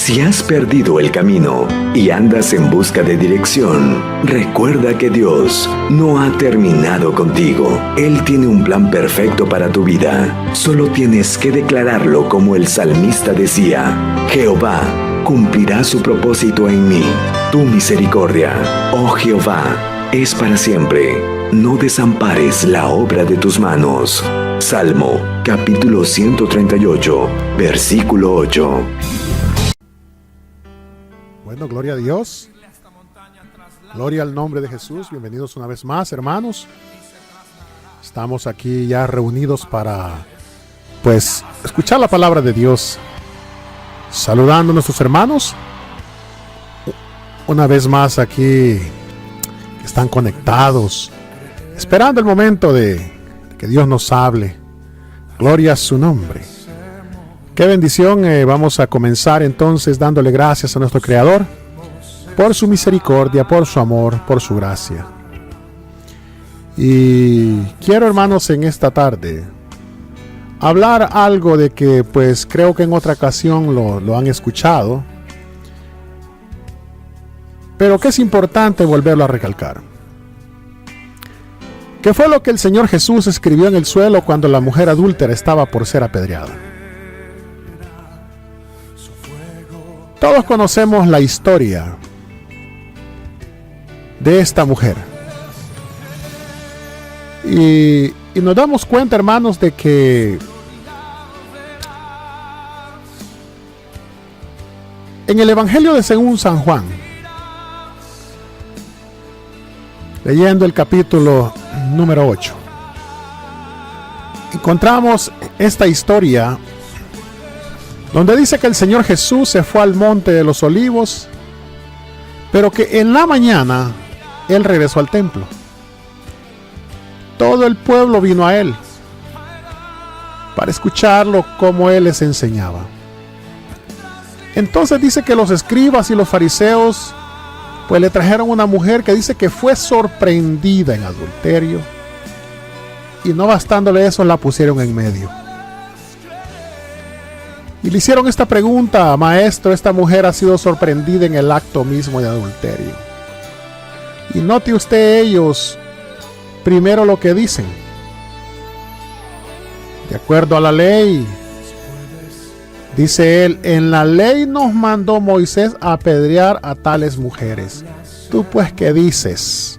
Si has perdido el camino y andas en busca de dirección, recuerda que Dios no ha terminado contigo. Él tiene un plan perfecto para tu vida. Solo tienes que declararlo como el salmista decía: Jehová cumplirá su propósito en mí. Tu misericordia, oh Jehová, es para siempre. No desampares la obra de tus manos. Salmo, capítulo 138, versículo 8. Bueno, gloria a Dios. Gloria al nombre de Jesús. Bienvenidos una vez más, hermanos. Estamos aquí ya reunidos para, escuchar la palabra de Dios. Saludando a nuestros hermanos. Una vez más aquí, que están conectados, esperando el momento de que Dios nos hable. Gloria a su nombre. Qué bendición. Vamos a comenzar entonces dándole gracias a nuestro Creador por su misericordia, por su amor, por su gracia. Y quiero, hermanos, en esta tarde hablar algo de que creo que en otra ocasión lo han escuchado, pero que es importante volverlo a recalcar. ¿Qué fue lo que el Señor Jesús escribió en el suelo cuando la mujer adúltera estaba por ser apedreada? Todos conocemos la historia de esta mujer. Y nos damos cuenta, hermanos, de que en el Evangelio de según San Juan, leyendo el capítulo número 8, encontramos esta historia donde dice que el Señor Jesús se fue al monte de los olivos, pero que en la mañana Él regresó al templo. Todo el pueblo vino a Él para escucharlo como Él les enseñaba. Entonces dice que los escribas y los fariseos le trajeron una mujer que dice que fue sorprendida en adulterio, y no bastándole eso, la pusieron en medio. Y le hicieron esta pregunta: maestro, esta mujer ha sido sorprendida en el acto mismo de adulterio. Y note usted ellos primero lo que dicen. De acuerdo a la ley, dice él, en la ley nos mandó Moisés a apedrear a tales mujeres. ¿Tú qué dices?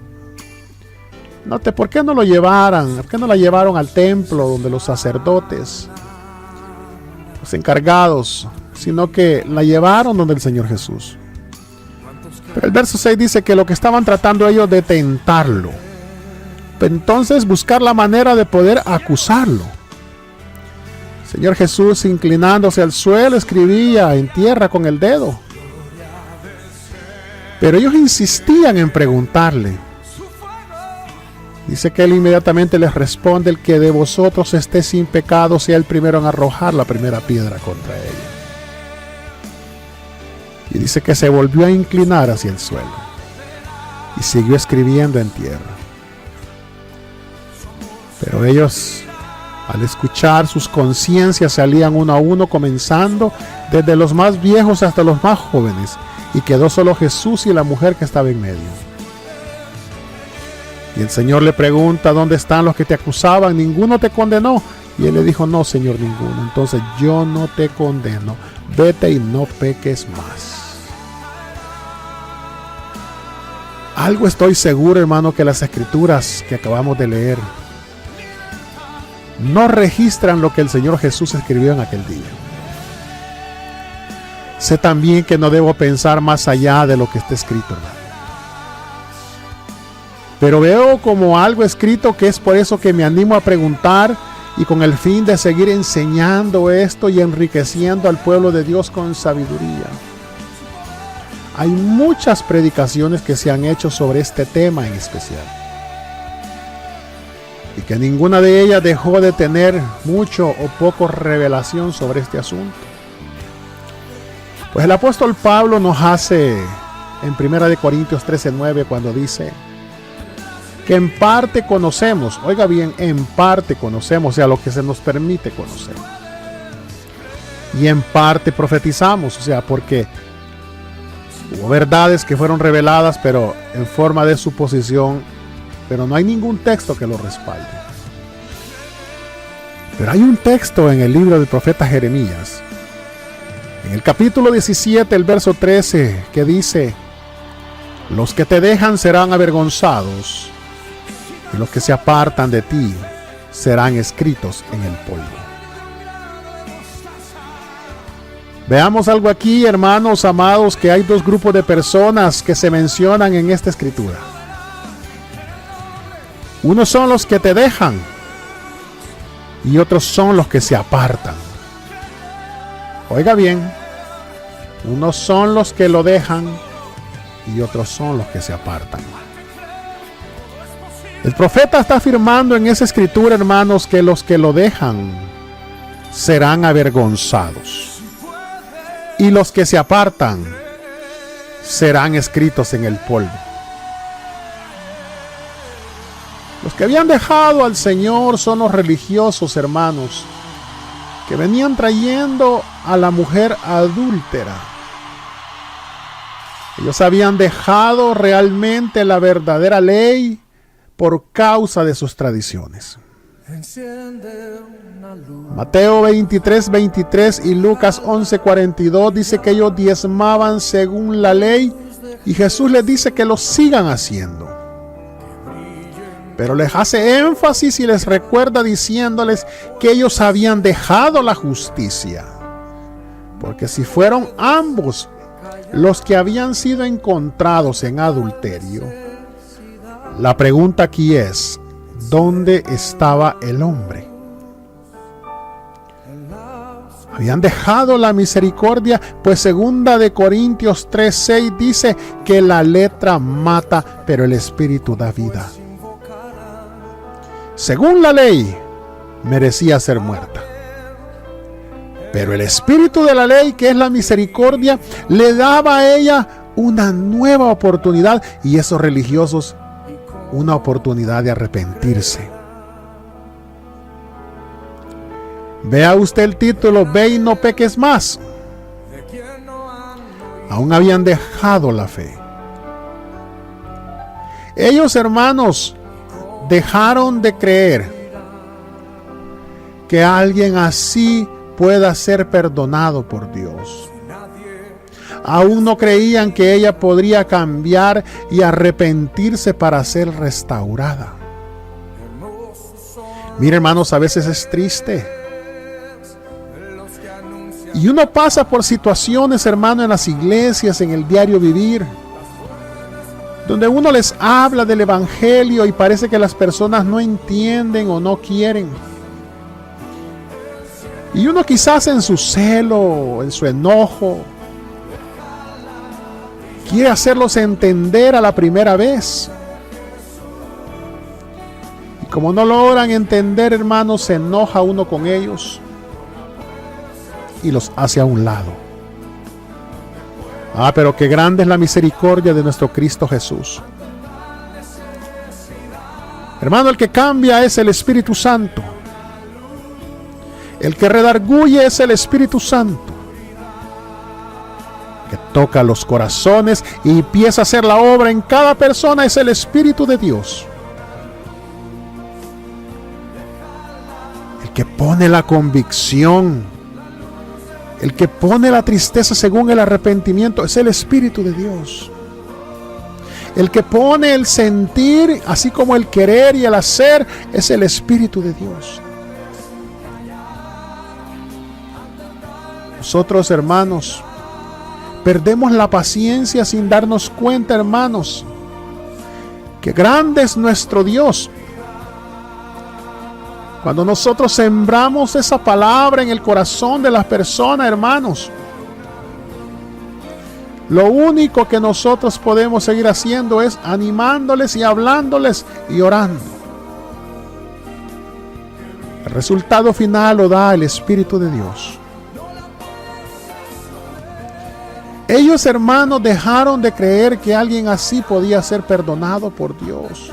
Note, ¿por qué no lo llevaron? ¿Por qué no la llevaron al templo donde los sacerdotes, los encargados, sino que la llevaron donde el Señor Jesús? Pero el verso 6 dice que lo que estaban tratando ellos de tentarlo, entonces buscar la manera de poder acusarlo. Señor Jesús, inclinándose al suelo, escribía en tierra con el dedo. Pero ellos insistían en preguntarle. Dice que él inmediatamente les responde: el que de vosotros esté sin pecado sea el primero en arrojar la primera piedra contra ella. Y dice que se volvió a inclinar hacia el suelo y siguió escribiendo en tierra. Pero ellos, al escuchar, sus conciencias salían uno a uno, comenzando desde los más viejos hasta los más jóvenes, y quedó solo Jesús y la mujer que estaba en medio. Y el Señor le pregunta: ¿dónde están los que te acusaban? ¿Ninguno te condenó? Y él le dijo: no, Señor, ninguno. Entonces yo no te condeno, vete y no peques más. Algo estoy seguro, hermano, que las escrituras que acabamos de leer no registran lo que el Señor Jesús escribió en aquel día. Sé también que no debo pensar más allá de lo que está escrito, hermano. Pero veo como algo escrito, que es por eso que me animo a preguntar, y con el fin de seguir enseñando esto y enriqueciendo al pueblo de Dios con sabiduría. Hay muchas predicaciones que se han hecho sobre este tema en especial, y que ninguna de ellas dejó de tener mucho o poco revelación sobre este asunto. Pues el apóstol Pablo nos hace en 1 Corintios 13:9, cuando dice que en parte conocemos, oiga bien, en parte conocemos, o sea, lo que se nos permite conocer. y en parte profetizamos, o sea, porque hubo verdades que fueron reveladas, pero en forma de suposición, pero no hay ningún texto que lo respalde. Pero hay un texto en el libro del profeta Jeremías, en el capítulo 17, el verso 13, que dice: los que te dejan serán avergonzados, y los que se apartan de ti serán escritos en el polvo. Veamos algo aquí, hermanos amados, que hay dos grupos de personas que se mencionan en esta escritura. Unos son los que te dejan y otros son los que se apartan. Oiga bien, unos son los que lo dejan y otros son los que se apartan. El profeta está afirmando en esa escritura, hermanos, que los que lo dejan serán avergonzados y los que se apartan serán escritos en el polvo. Los que habían dejado al Señor son los religiosos, hermanos, que venían trayendo a la mujer adúltera. Ellos habían dejado realmente la verdadera ley por causa de sus tradiciones. Mateo 23:23 y Lucas 11:42 dice que ellos diezmaban según la ley, y Jesús les dice que lo sigan haciendo. Pero les hace énfasis y les recuerda diciéndoles que ellos habían dejado la justicia. Porque si fueron ambos los que habían sido encontrados en adulterio, la pregunta aquí es: ¿dónde estaba el hombre? Habían dejado la misericordia, pues 2 Corintios 3:6 dice que la letra mata, pero el espíritu da vida. Según la ley, merecía ser muerta. Pero el espíritu de la ley, que es la misericordia, le daba a ella una nueva oportunidad, y esos religiosos una oportunidad de arrepentirse. Vea usted el título: ve y no peques más. Aún habían dejado la fe. Ellos, hermanos, dejaron de creer que alguien así pueda ser perdonado por Dios. Aún no creían que ella podría cambiar y arrepentirse para ser restaurada. Mire, hermanos, a veces es triste. Y uno pasa por situaciones, hermano, en las iglesias, en el diario vivir, donde uno les habla del evangelio y parece que las personas no entienden o no quieren. Y uno quizás en su celo, en su enojo, quiere hacerlos entender a la primera vez. Y como no logran entender, hermanos, se enoja uno con ellos y los hace a un lado. Pero qué grande es la misericordia de nuestro Cristo Jesús. Hermano, el que cambia es el Espíritu Santo. El que redarguye es el Espíritu Santo, que toca los corazones y empieza a hacer la obra en cada persona. Es el Espíritu de Dios, el que pone la convicción, el que pone la tristeza según el arrepentimiento. Es el Espíritu de Dios. El que pone el sentir, así como el querer y el hacer, es el Espíritu de Dios. Nosotros, hermanos, perdemos la paciencia sin darnos cuenta, hermanos, que grande es nuestro Dios. Cuando nosotros sembramos esa palabra en el corazón de las personas, hermanos, lo único que nosotros podemos seguir haciendo es animándoles y hablándoles y orando. El resultado final lo da el Espíritu de Dios. Ellos, hermanos, dejaron de creer que alguien así podía ser perdonado por Dios.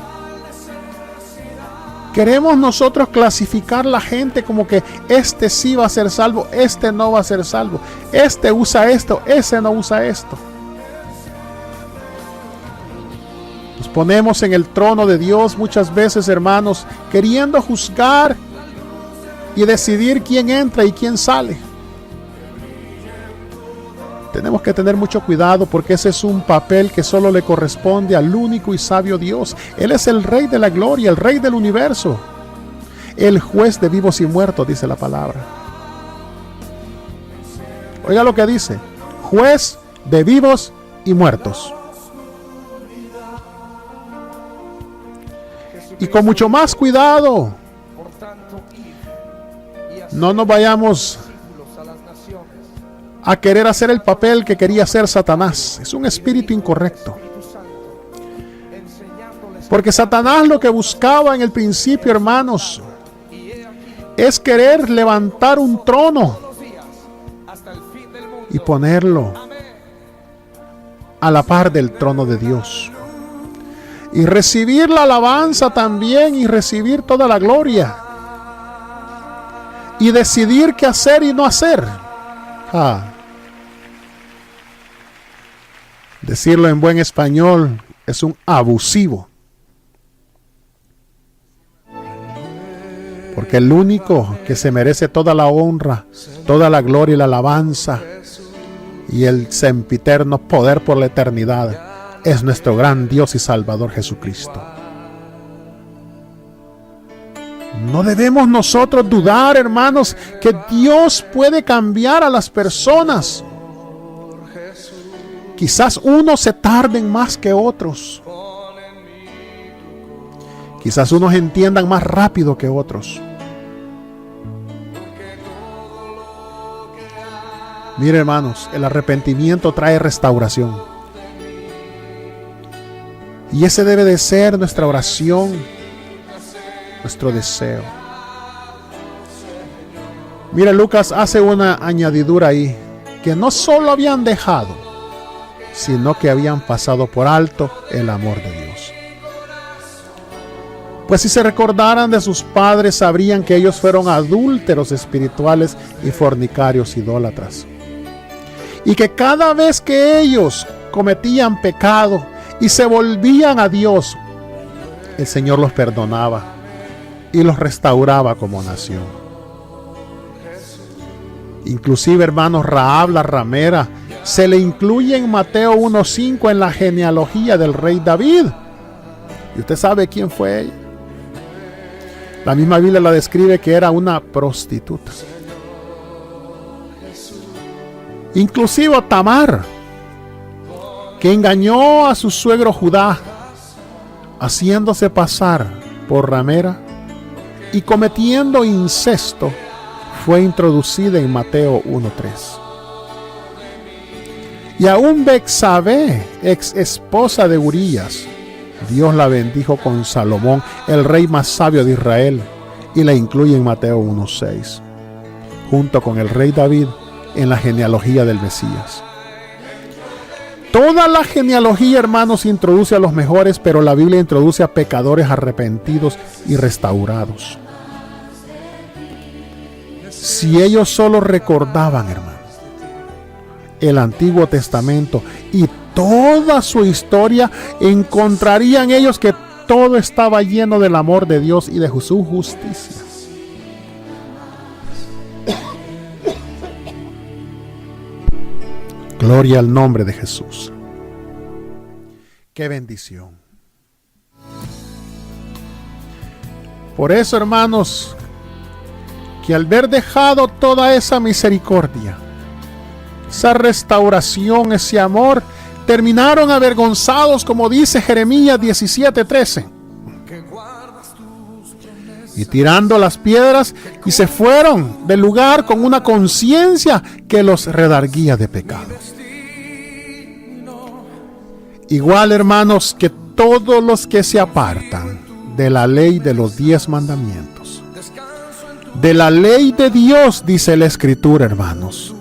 Queremos nosotros clasificar la gente como que este sí va a ser salvo, este no va a ser salvo, este usa esto, ese no usa esto. Nos ponemos en el trono de Dios muchas veces, hermanos, queriendo juzgar y decidir quién entra y quién sale. Tenemos que tener mucho cuidado porque ese es un papel que solo le corresponde al único y sabio Dios. Él es el Rey de la gloria, el Rey del universo, el juez de vivos y muertos, dice la palabra. Oiga lo que dice: juez de vivos y muertos. Y con mucho más cuidado, no nos vayamos a querer hacer el papel que quería hacer Satanás. Es un espíritu incorrecto. Porque Satanás lo que buscaba en el principio, hermanos, es querer levantar un trono y ponerlo a la par del trono de Dios. Y recibir la alabanza también y recibir toda la gloria. Y decidir qué hacer y no hacer. Decirlo en buen español, es un abusivo. Porque el único que se merece toda la honra, toda la gloria y la alabanza y el sempiterno poder por la eternidad es nuestro gran Dios y Salvador Jesucristo. No debemos nosotros dudar, hermanos, que Dios puede cambiar a las personas. Quizás unos se tarden más que otros. Quizás unos entiendan más rápido que otros. Mire, hermanos, el arrepentimiento trae restauración. Y ese debe de ser nuestra oración, nuestro deseo. Mire, Lucas hace una añadidura ahí, que no solo habían dejado, sino que habían pasado por alto el amor de Dios. Pues si se recordaran de sus padres, sabrían que ellos fueron adúlteros espirituales y fornicarios idólatras. Y que cada vez que ellos cometían pecado y se volvían a Dios, el Señor los perdonaba y los restauraba como nación. Inclusive, hermanos, Rahab la ramera se le incluye en Mateo 1:5 en la genealogía del rey David. ¿Y usted sabe quién fue ella? La misma Biblia la describe que era una prostituta. Inclusive Tamar, que engañó a su suegro Judá, haciéndose pasar por ramera y cometiendo incesto, fue introducida en Mateo 1:3. Y aún Betsabé, ex esposa de Urías, Dios la bendijo con Salomón, el rey más sabio de Israel, y la incluye en Mateo 1:6, junto con el rey David en la genealogía del Mesías. Toda la genealogía, hermanos, introduce a los mejores, pero la Biblia introduce a pecadores arrepentidos y restaurados. Si ellos solo recordaban, hermanos, el Antiguo Testamento y toda su historia, encontrarían ellos que todo estaba lleno del amor de Dios y de su justicia. Gloria al nombre de Jesús. Qué bendición. Por eso, hermanos, que al ver dejado toda esa misericordia, esa restauración, ese amor, terminaron avergonzados, como dice Jeremías 17:13. Y tirando las piedras, y se fueron del lugar con una conciencia que los redarguía de pecado. Igual, hermanos, que todos los que se apartan de la ley de los 10 mandamientos, de la ley de Dios, dice la Escritura, hermanos,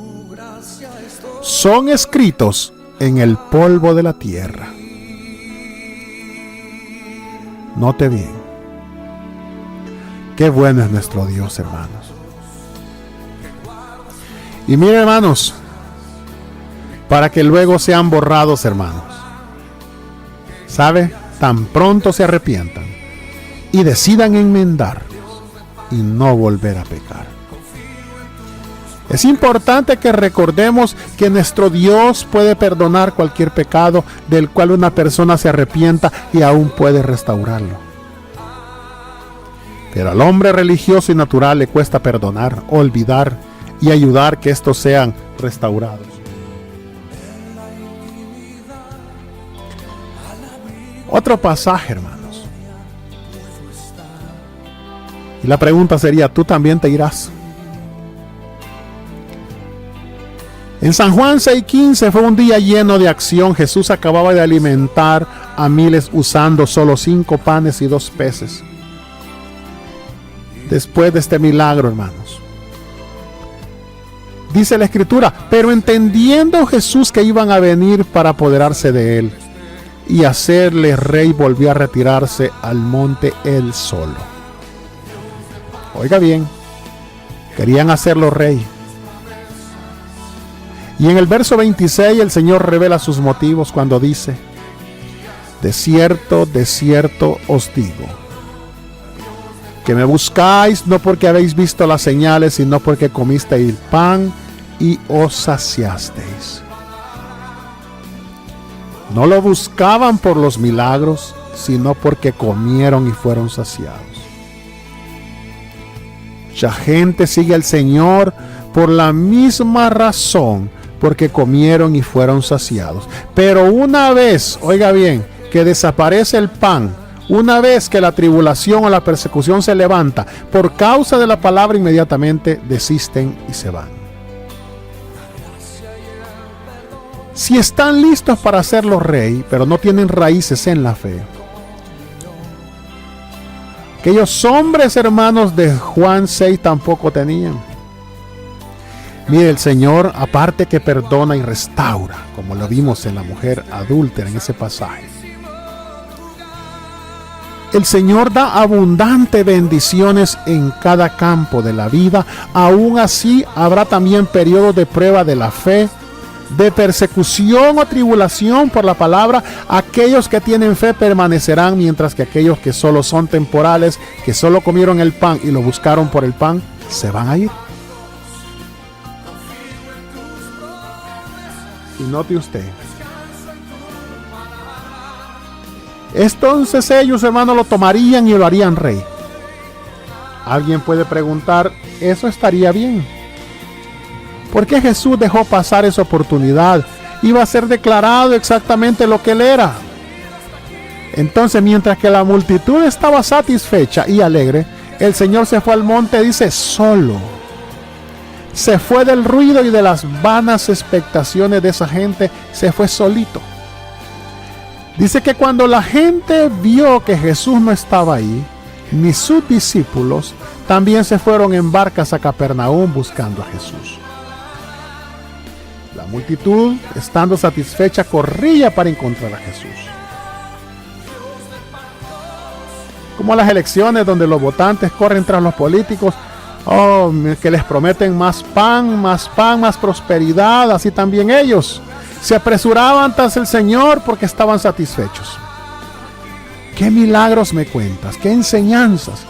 son escritos en el polvo de la tierra. Note bien. Qué bueno es nuestro Dios, hermanos. Y miren, hermanos, para que luego sean borrados, hermanos, ¿sabe? Tan pronto se arrepientan y decidan enmendar y no volver a pecar. Es importante que recordemos que nuestro Dios puede perdonar cualquier pecado del cual una persona se arrepienta y aún puede restaurarlo. Pero al hombre religioso y natural le cuesta perdonar, olvidar y ayudar que estos sean restaurados. Otro pasaje, hermanos. Y la pregunta sería, ¿tú también te irás? En San Juan 6:15 fue un día lleno de acción. Jesús acababa de alimentar a miles usando solo 5 panes y 2 peces. Después de este milagro, hermanos, dice la Escritura, pero entendiendo Jesús que iban a venir para apoderarse de él y hacerle rey, volvió a retirarse al monte él solo. Oiga bien, querían hacerlo rey. Y en el verso 26 el Señor revela sus motivos cuando dice, de cierto os digo, que me buscáis no porque habéis visto las señales, sino porque comisteis el pan y os saciasteis. No lo buscaban por los milagros, sino porque comieron y fueron saciados. Mucha gente sigue al Señor por la misma razón, porque comieron y fueron saciados. Pero una vez, oiga bien, que desaparece el pan, una vez que la tribulación o la persecución se levanta por causa de la palabra, inmediatamente desisten y se van. Si están listos para hacerlo rey, pero no tienen raíces en la fe, aquellos hombres, hermanos, de Juan 6 tampoco tenían. Mire, el Señor, aparte que perdona y restaura, como lo vimos en la mujer adúltera en ese pasaje, el Señor da abundantes bendiciones en cada campo de la vida. Aún así, habrá también periodos de prueba de la fe, de persecución o tribulación por la palabra. Aquellos que tienen fe permanecerán, mientras que aquellos que solo son temporales, que solo comieron el pan y lo buscaron por el pan, se van a ir. Y note usted, entonces ellos, hermanos, lo tomarían y lo harían rey. Alguien puede preguntar, ¿eso estaría bien? ¿Por qué Jesús dejó pasar esa oportunidad? Iba a ser declarado exactamente lo que él era. Entonces, mientras que la multitud estaba satisfecha y alegre, el Señor se fue al monte, dice, solo. Se fue del ruido y de las vanas expectaciones de esa gente, se fue solito. Dice que cuando la gente vio que Jesús no estaba ahí, ni sus discípulos, también se fueron en barcas a Capernaum buscando a Jesús. La multitud, estando satisfecha, corría para encontrar a Jesús. Como las elecciones donde los votantes corren tras los políticos, que les prometen más pan, más prosperidad. Así también ellos se apresuraban tras el Señor porque estaban satisfechos. ¿Qué milagros me cuentas? ¿Qué enseñanzas?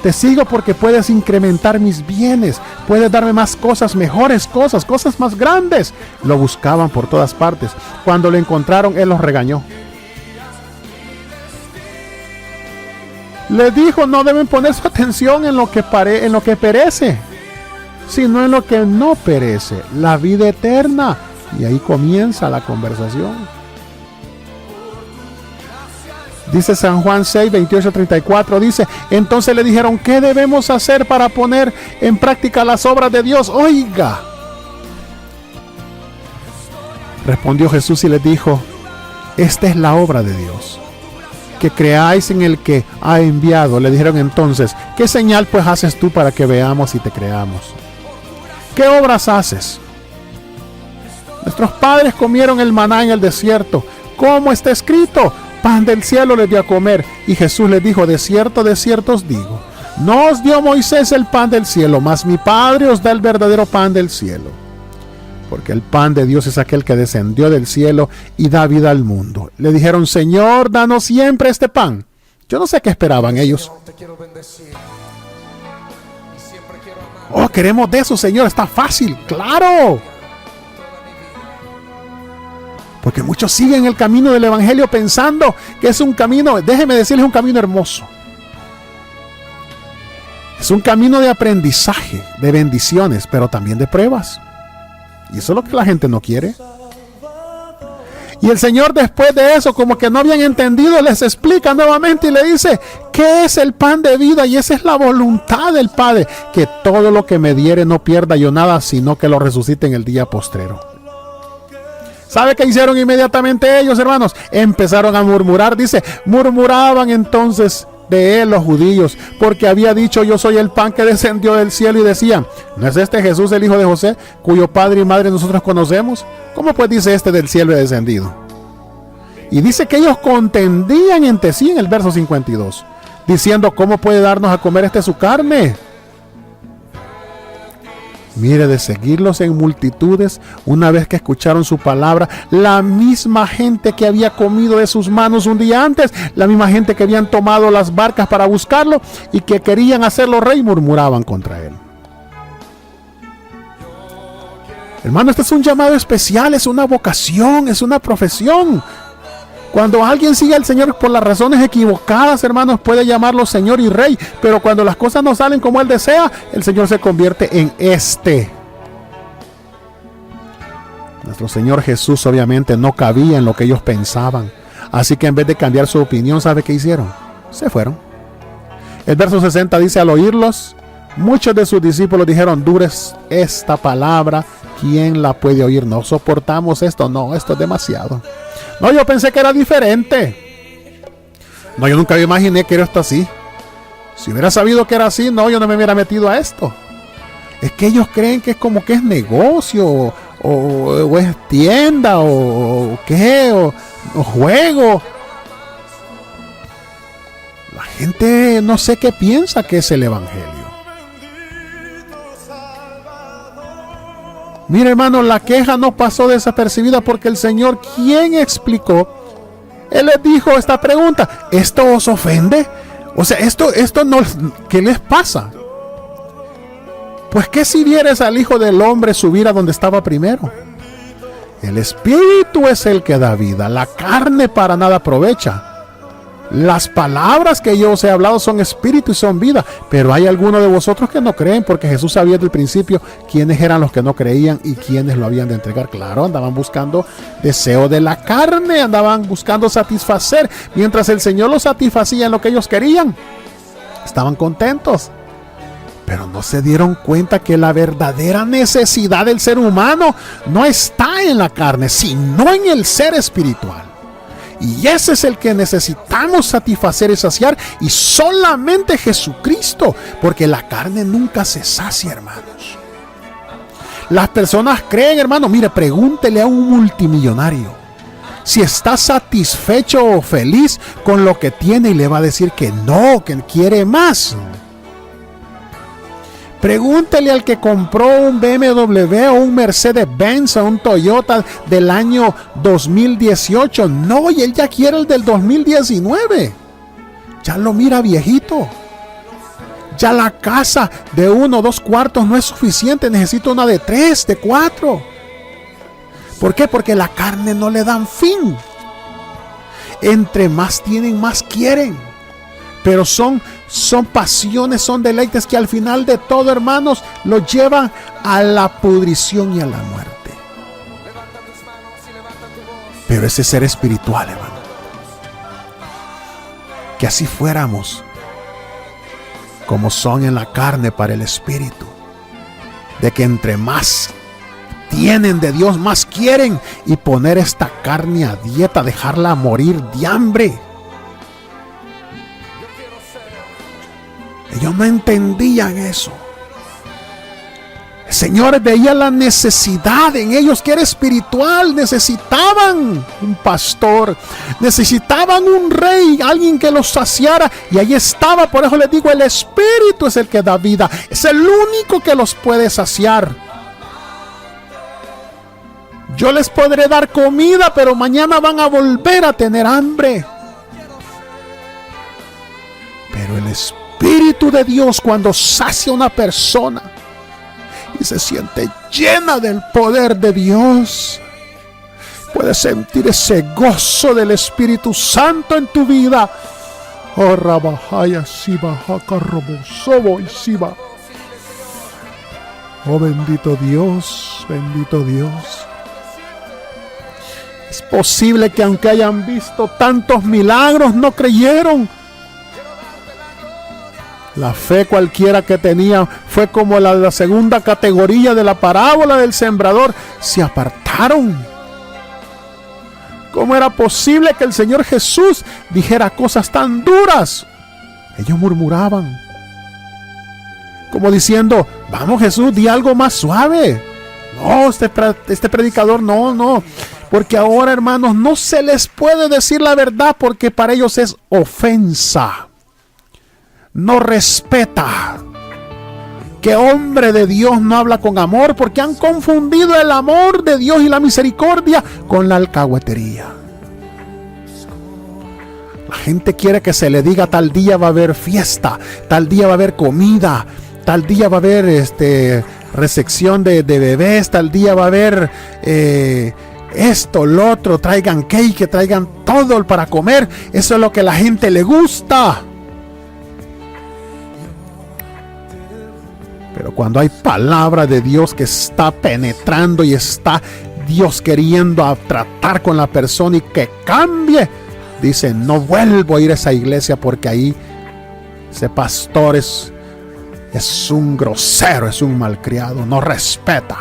Te sigo porque puedes incrementar mis bienes, puedes darme más cosas, mejores cosas más grandes. Lo buscaban por todas partes. Cuando lo encontraron, él los regañó. Les dijo, no deben poner su atención en lo que perece, sino en lo que no perece, la vida eterna. Y ahí comienza la conversación. Dice San Juan 6, 28-34, dice, entonces le dijeron, ¿qué debemos hacer para poner en práctica las obras de Dios? Oiga. Respondió Jesús y les dijo, esta es la obra de Dios, que creáis en el que ha enviado. Le dijeron entonces, ¿qué señal pues haces tú para que veamos y te creamos? ¿Qué obras haces? Nuestros padres comieron el maná en el desierto, como está escrito, pan del cielo les dio a comer. Y Jesús les dijo, de cierto os digo, No os dio Moisés el pan del cielo, mas mi Padre os da el verdadero pan del cielo. Porque el pan de Dios es aquel que descendió del cielo y da vida al mundo. Le dijeron, Señor, danos siempre este pan. Yo no sé qué esperaban ellos. Oh, queremos de eso, Señor, está fácil, claro. Porque muchos siguen el camino del evangelio pensando que es un camino, déjeme decirles, un camino hermoso. Es un camino de aprendizaje, de bendiciones, pero también de pruebas. Y eso es lo que la gente no quiere. Y el Señor, después de eso, como que no habían entendido, les explica nuevamente y le dice, ¿qué es el pan de vida? Y esa es la voluntad del Padre, que todo lo que me diere no pierda yo nada, sino que lo resucite en el día postrero. ¿Sabe qué hicieron inmediatamente ellos, hermanos? Empezaron a murmurar, dice, murmuraban entonces de él los judíos, porque había dicho, yo soy el pan que descendió del cielo, y decían, ¿no es este Jesús el hijo de José, cuyo padre y madre nosotros conocemos? ¿Cómo pues dice este del cielo he descendido? Y dice que ellos contendían entre sí en el verso 52, diciendo, ¿cómo puede darnos a comer este su carne? Mire, de seguirlos en multitudes, una vez que escucharon su palabra, la misma gente que había comido de sus manos un día antes, la misma gente que habían tomado las barcas para buscarlo y que querían hacerlo rey, murmuraban contra él. Hermano, este es un llamado especial, es una vocación, es una profesión. Cuando alguien sigue al Señor por las razones equivocadas, hermanos, puede llamarlo Señor y Rey, pero cuando las cosas no salen como Él desea, el Señor se convierte en Nuestro Señor Jesús obviamente no cabía en lo que ellos pensaban, así que en vez de cambiar su opinión, ¿sabe qué hicieron? Se fueron. El verso 60 dice, al oírlos, muchos de sus discípulos dijeron, dura es esta palabra, ¿quién la puede oír? No soportamos esto, no, esto es demasiado. No, yo pensé que era diferente. No, yo nunca me imaginé que era esto así. Si hubiera sabido que era así, no, yo no me hubiera metido a esto. Es que ellos creen que es como que es negocio, o es tienda, o qué, o juego. La gente no sé qué piensa que es el evangelio. Mira, hermano, la queja no pasó desapercibida porque el Señor, quien explicó, Él les dijo esta pregunta, ¿esto os ofende? O sea, esto no, ¿qué les pasa? Pues que si vieres al Hijo del Hombre subir a donde estaba primero. El Espíritu es el que da vida, la carne para nada aprovecha. Las palabras que yo os he hablado son espíritu y son vida, pero hay algunos de vosotros que no creen, porque Jesús sabía desde el principio quiénes eran los que no creían y quiénes lo habían de entregar. Claro, andaban buscando deseo de la carne, andaban buscando satisfacer, mientras el Señor los satisfacía en lo que ellos querían. Estaban contentos, pero no se dieron cuenta que la verdadera necesidad del ser humano no está en la carne, sino en el ser espiritual. Y ese es el que necesitamos satisfacer y saciar, y solamente Jesucristo, porque la carne nunca se sacia, hermanos. Las personas creen, hermano, mire, pregúntele a un multimillonario si está satisfecho o feliz con lo que tiene y le va a decir que no, que quiere más. Pregúntele al que compró un BMW o un Mercedes-Benz o un Toyota del año 2018. No, y él ya quiere el del 2019. Ya lo mira viejito. Ya la casa de 1 o 2 cuartos no es suficiente. Necesita una de 3, de 4. ¿Por qué? Porque la carne no le dan fin. Entre más tienen, más quieren. Pero son pasiones, son deleites que al final de todo, hermanos, los llevan a la pudrición y a la muerte. Pero ese ser espiritual, hermano, que así fuéramos como son en la carne para el espíritu, de que entre más tienen de Dios, más quieren, y poner esta carne a dieta, dejarla morir de hambre. Ellos no entendían eso. Señor, veía la necesidad en ellos que era espiritual. Necesitaban un pastor, necesitaban un rey, alguien que los saciara. Y ahí estaba, por eso les digo, el Espíritu es el que da vida. Es el único que los puede saciar. Yo les podré dar comida, pero mañana van a volver a tener hambre. Pero el Espíritu de Dios, cuando sacia a una persona y se siente llena del poder de Dios, puedes sentir ese gozo del Espíritu Santo en tu vida. Oh, Rabahaya, Siba, Jacarrobosobo y Siba. Oh, bendito Dios, bendito Dios. Es posible que aunque hayan visto tantos milagros, no creyeron. La fe cualquiera que tenía fue como la de la segunda categoría de la parábola del sembrador. Se apartaron. ¿Cómo era posible que el Señor Jesús dijera cosas tan duras? Ellos murmuraban, como diciendo: vamos, Jesús, di algo más suave. No, este predicador no. Porque ahora, hermanos, no se les puede decir la verdad, porque para ellos es ofensa. No respeta. ¿Qué hombre de Dios no habla con amor? Porque han confundido el amor de Dios y la misericordia con la alcahuetería. La gente quiere que se le diga: tal día va a haber fiesta, tal día va a haber comida, tal día va a haber recepción de bebés, tal día va a haber esto, lo otro, traigan cake, traigan todo para comer. Eso es lo que a la gente le gusta. Pero cuando hay palabra de Dios que está penetrando y está Dios queriendo tratar con la persona y que cambie, dice: no vuelvo a ir a esa iglesia porque ahí ese pastor es un grosero, es un malcriado, no respeta.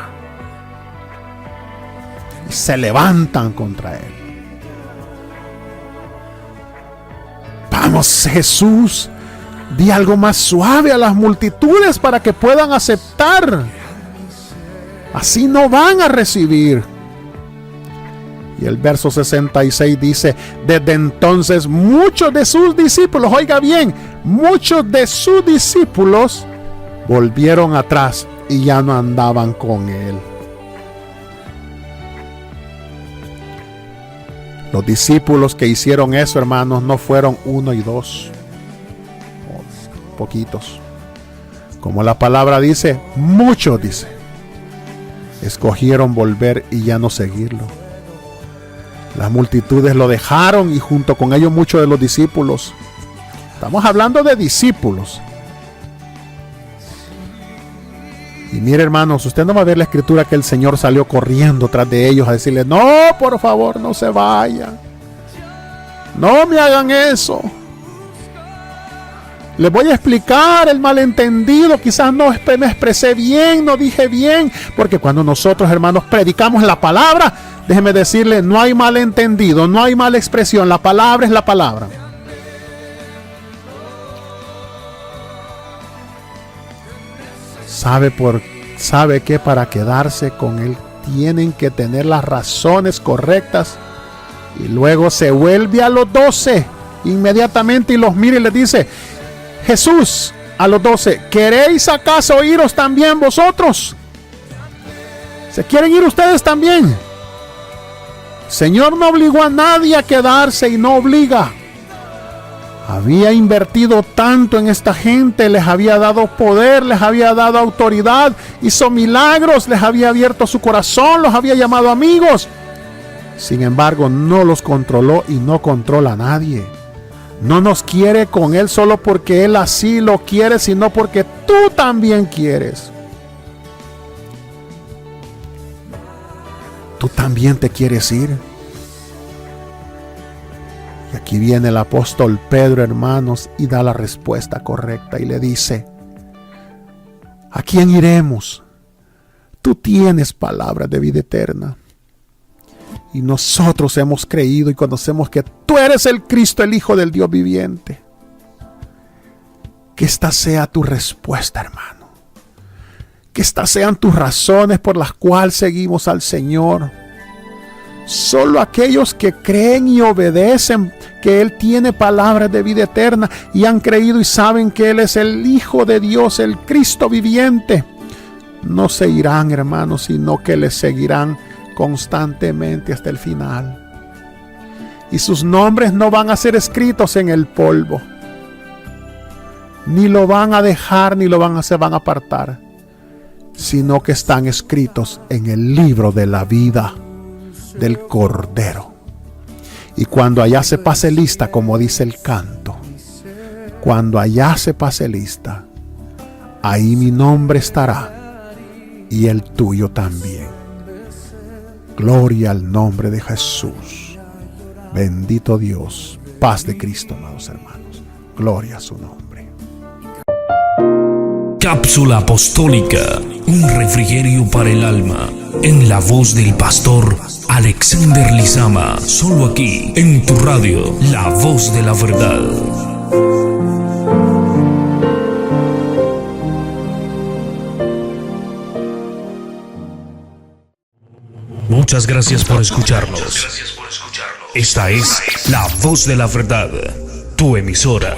Y se levantan contra él. Vamos, Jesús, di algo más suave a las multitudes para que puedan aceptar. Así no van a recibir. Y el verso 66 dice: desde entonces muchos de sus discípulos, oiga bien, muchos de sus discípulos volvieron atrás y ya no andaban con él. Los discípulos que hicieron eso, hermanos, no fueron 1 y 2. Poquitos. Como la palabra dice, muchos, dice, escogieron volver y ya no seguirlo. Las multitudes lo dejaron y junto con ellos muchos de los discípulos. Estamos hablando de discípulos. Y mire, hermanos, usted no va a ver la escritura que el Señor salió corriendo tras de ellos a decirles: no, por favor, no se vayan. No me hagan eso. Les voy a explicar el malentendido. Quizás no me expresé bien, no dije bien. Porque cuando nosotros, hermanos, predicamos la palabra, déjeme decirle, no hay malentendido, no hay mala expresión. La palabra es la palabra. ¿Sabe que para quedarse con él tienen que tener las razones correctas? Y luego se vuelve a los 12 inmediatamente y los mira y les dice: Jesús, a los 12, ¿queréis acaso iros también vosotros? ¿Se quieren ir ustedes también? Señor no obligó a nadie a quedarse y no obliga. Había invertido tanto en esta gente, les había dado poder, les había dado autoridad, hizo milagros, les había abierto su corazón, los había llamado amigos. Sin embargo, no los controló y no controla a nadie. No nos quiere con él solo porque él así lo quiere, sino porque tú también quieres. Tú también te quieres ir. Y aquí viene el apóstol Pedro, hermanos, y da la respuesta correcta y le dice: ¿a quién iremos? Tú tienes palabras de vida eterna. Y nosotros hemos creído y conocemos que tú eres el Cristo, el Hijo del Dios viviente. Que esta sea tu respuesta, hermano. Que estas sean tus razones por las cuales seguimos al Señor. Solo aquellos que creen y obedecen que Él tiene palabras de vida eterna y han creído y saben que Él es el Hijo de Dios, el Cristo viviente, no se irán, hermanos, sino que le seguirán constantemente hasta el final. Y sus nombres no van a ser escritos en el polvo, ni lo van a dejar, ni se van a apartar, sino que están escritos en el libro de la vida del Cordero. Y cuando allá se pase lista, como dice el canto, cuando allá se pase lista, ahí mi nombre estará y el tuyo también. Gloria al nombre de Jesús. Bendito Dios. Paz de Cristo, amados hermanos. Gloria a su nombre. Cápsula apostólica, un refrigerio para el alma, en la voz del pastor Alexander Lizama, solo aquí en tu radio, La Voz de la Verdad. Muchas gracias por escucharnos. Esta es La Voz de la Verdad, tu emisora.